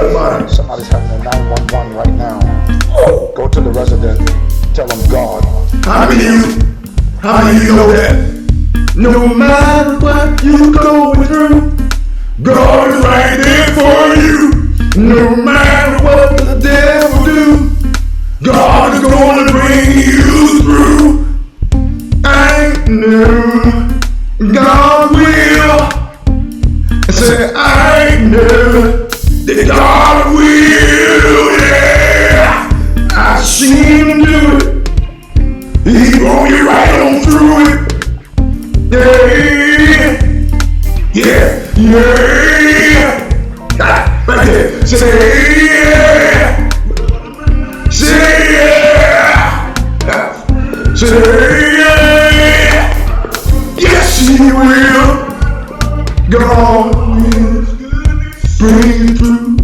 Somebody's having a 911 right now. Go to the resident, tell them God. How many of you know that? No matter what you going through, God is right there for you. No matter what the devil do, God is gonna bring you through. I know God will. I said I know that God will, yeah. I seen him do it. He brought me right on through it. Yeah, yeah. Right there. Say yeah. Say yeah. Say yeah. Yes, he will. God will bring you through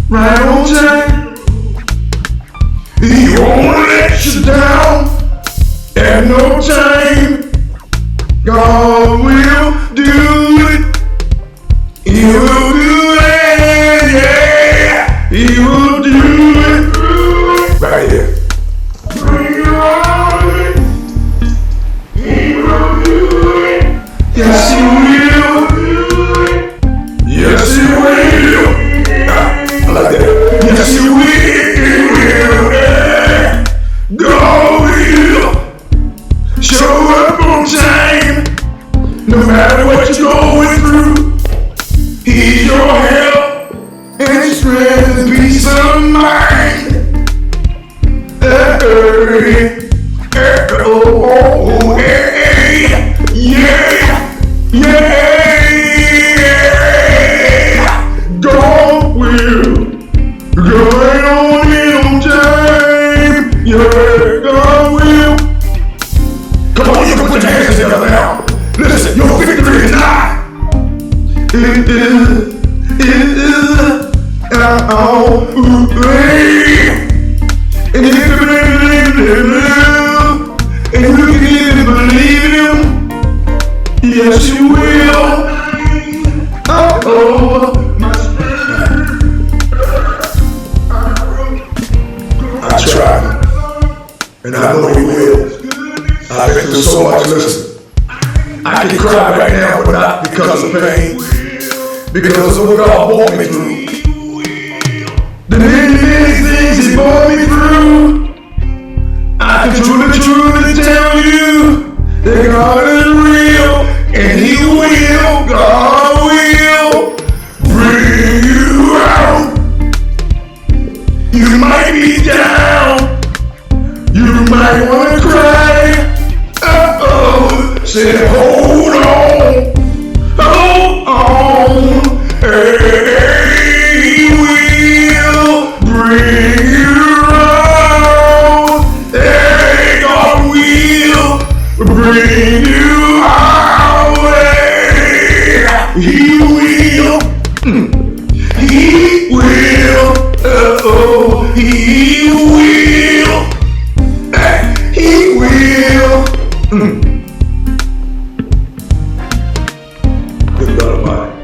right on time. He won't let you down at no time. God will do it. He will do it, yeah. He will do it. Right here. Bring you on. He will do it. Yes, he will. Yes, he will. I like that. Yes, he will. Yeah. God will show up on time. No matter what you're going through, He's your help and strength and peace of mind. God will go on in time. Yeah, God will. Come on, you can put your hands together now. Listen, your victory is nigh. It is, and if you believe in Him, and you can believe in Him, yes you will. My spirit. I tried, and I know He will. I've been through so much. Listen, I can cry right now, but not because of pain. Because of what God brought me through. The many things He brought me through. I can truly tell you that God is real. And He will, God will bring you out. You might be down. You might want to cry. Say hold on. Hold on. He will bring you out. Hey, God will bring you out. He will. He will. He will. He will. Good God Almighty.